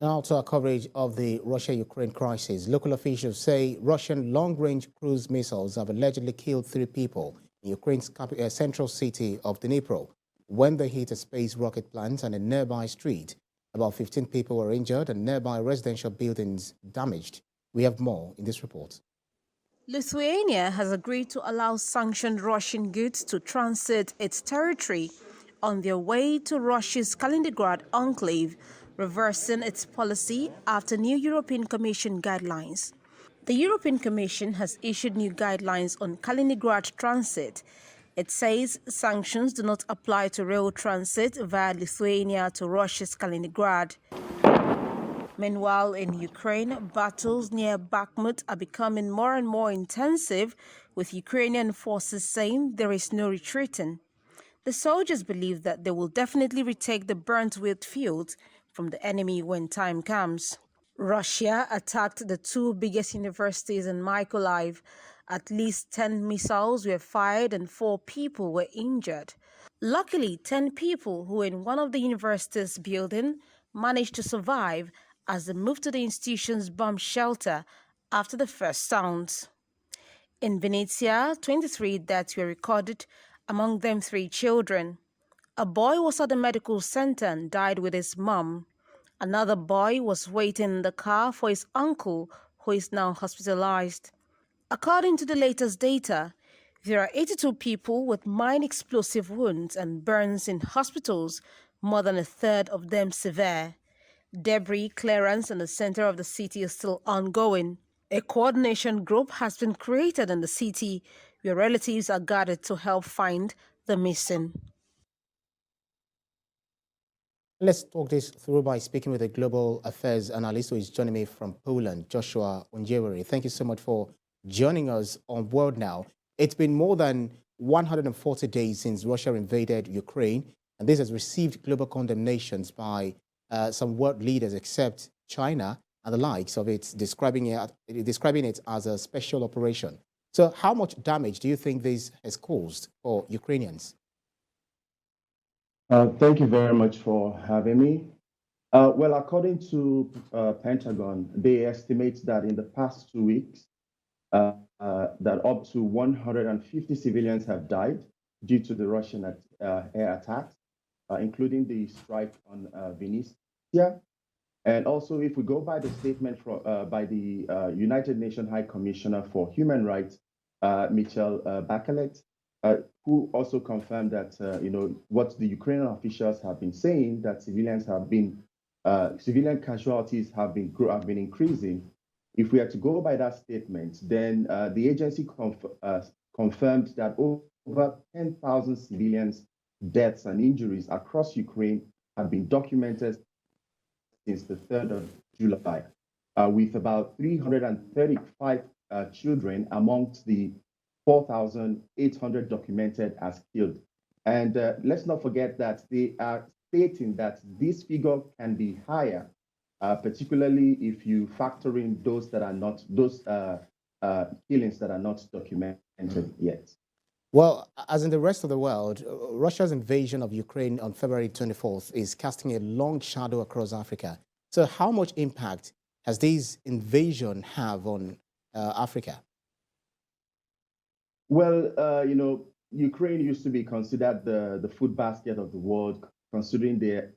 Now to our coverage of the Russia-Ukraine crisis. Local officials say Russian long-range cruise missiles have allegedly killed 3 people in Ukraine's central city of Dnipro when they hit a space rocket plant and a nearby street. About 15 people were injured and nearby residential buildings damaged. We have more in this report. Lithuania has agreed to allow sanctioned Russian goods to transit its territory on their way to Russia's Kaliningrad enclave, reversing its policy after new European Commission guidelines. The European Commission has issued new guidelines on Kaliningrad transit. It says sanctions do not apply to rail transit via Lithuania to Russia's Kaliningrad. Meanwhile, in Ukraine, battles near Bakhmut are becoming more and more intensive, with Ukrainian forces saying there is no retreating. The soldiers believe that they will definitely retake the burnt wheat fields from the enemy when time comes. Russia attacked the 2 biggest universities in Mykolayiv. At least 10 missiles were fired and 4 people were injured. Luckily, 10 people who were in one of the university's building managed to survive as they moved to the institution's bomb shelter after the first sounds. In Venezia, 23 deaths were recorded, among them 3 children. A boy was at the medical center and died with his mom. Another boy was waiting in the car for his uncle, who is now hospitalized. According to the latest data, there are 82 people with mine explosive wounds and burns in hospitals, more than a third of them severe. Debris clearance in the center of the city is still ongoing. A coordination group has been created in the city where relatives are gathered to help find the missing. Let's talk this through by speaking with a global affairs analyst who is joining me from Poland, Joshua Onjewere. Thank you so much for joining us on World Now. It's been more than 140 days since Russia invaded Ukraine, and this has received global condemnations by some world leaders, except China and the likes of it, describing it as a special operation. So, how much damage do you think this has caused for Ukrainians? Thank you very much for having me. Well, according to Pentagon, they estimate that in the past 2 weeks, that up to 150 civilians have died due to the Russian air attacks, including the strike on Vinnytsia. And also, if we go by the statement by the United Nations High Commissioner for Human Rights, Michel Bachelet, who also confirmed that what the Ukrainian officials have been saying, that civilian casualties have been increasing. If we are to go by that statement, then the agency confirmed that over 10,000 civilians' deaths and injuries across Ukraine have been documented since the 3rd of July, with about 335 children amongst the 4,800 documented as killed. And let's not forget that they are stating that this figure can be higher, particularly if you factor in those killings that are not documented yet. Well, as in the rest of the world, Russia's invasion of Ukraine on February 24th is casting a long shadow across Africa. So how much impact has this invasion have on Africa? Well, Ukraine used to be considered the food basket of the world, considering the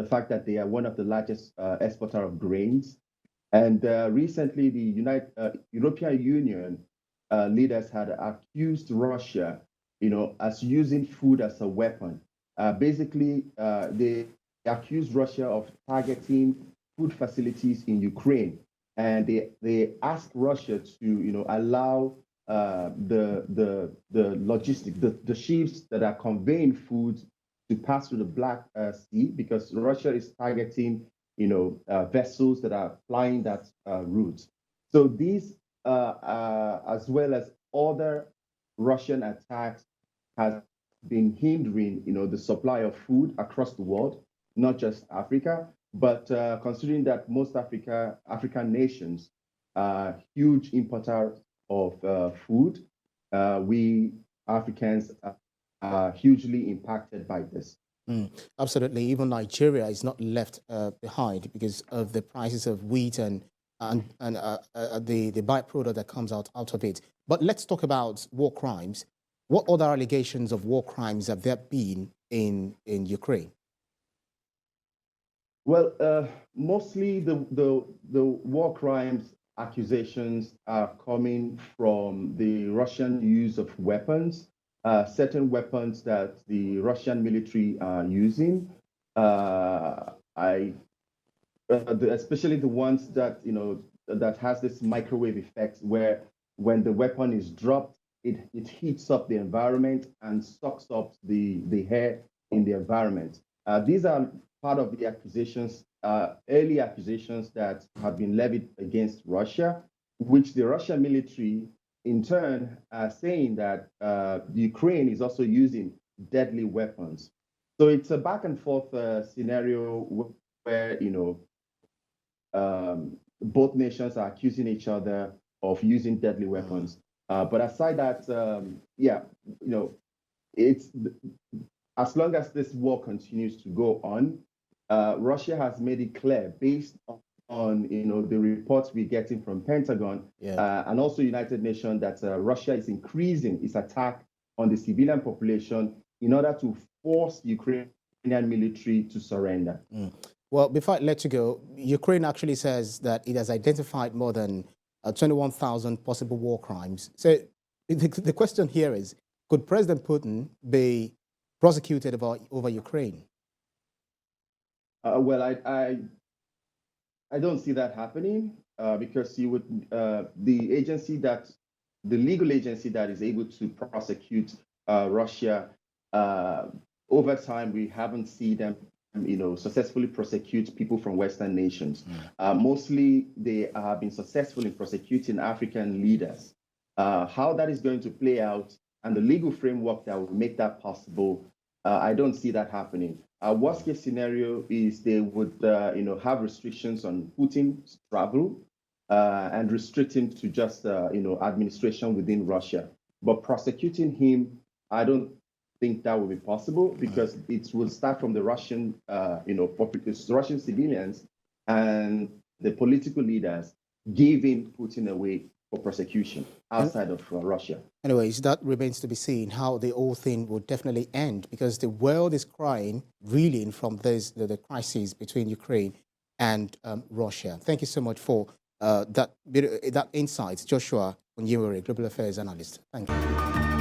fact that they are one of the largest exporter of grains. And recently, the European Union leaders had accused Russia, as using food as a weapon. Basically, they accused Russia of targeting food facilities in Ukraine, and they asked Russia to, allow the logistic, the ships that are conveying food to pass through the Black Sea, because Russia is targeting, vessels that are flying that route. So these, as well as other Russian attacks, has been hindering, the supply of food across the world, not just Africa, but considering that most African nations are huge importers of food, we Africans are hugely impacted by this. Absolutely. Even Nigeria is not left behind because of the prices of wheat and the byproduct that comes out of it. But let's talk about war crimes. What other allegations of war crimes have there been in Ukraine? Well, mostly the war crimes accusations are coming from the Russian use of weapons, certain weapons that the Russian military are using. Especially the ones that that has this microwave effect, where when the weapon is dropped, it heats up the environment and sucks up the air in the environment. These are part of the accusations, early accusations that have been levied against Russia, which the Russian military in turn are saying that Ukraine is also using deadly weapons. So it's a back and forth scenario where both nations are accusing each other of using deadly weapons. But aside that, yeah, it's as long as this war continues to go on, Russia has made it clear, based on the reports we're getting from Pentagon and also United Nations, that Russia is increasing its attack on the civilian population in order to force Ukrainian military to surrender. Well, before I let you go, Ukraine actually says that it has identified more than 21,000 possible war crimes. So the question here is, could President Putin be prosecuted over Ukraine? Well, I don't see that happening because you would the legal agency that is able to prosecute Russia over time, we haven't seen them successfully prosecute people from Western nations. Mostly they have been successful in prosecuting African leaders. How that is going to play out and the legal framework that will make that possible, I don't see that happening. Worst case scenario is they would have restrictions on Putin's travel and restrict him to just administration within Russia. But prosecuting him, I don't think that will be possible, because it will start from the Russian, Russian civilians and the political leaders giving Putin away for prosecution outside of Russia. Anyways, that remains to be seen how the whole thing will definitely end, because the world is crying, reeling from the crisis between Ukraine and Russia. Thank you so much for that insight, Joshua Onyiwere, Global Affairs Analyst. Thank you.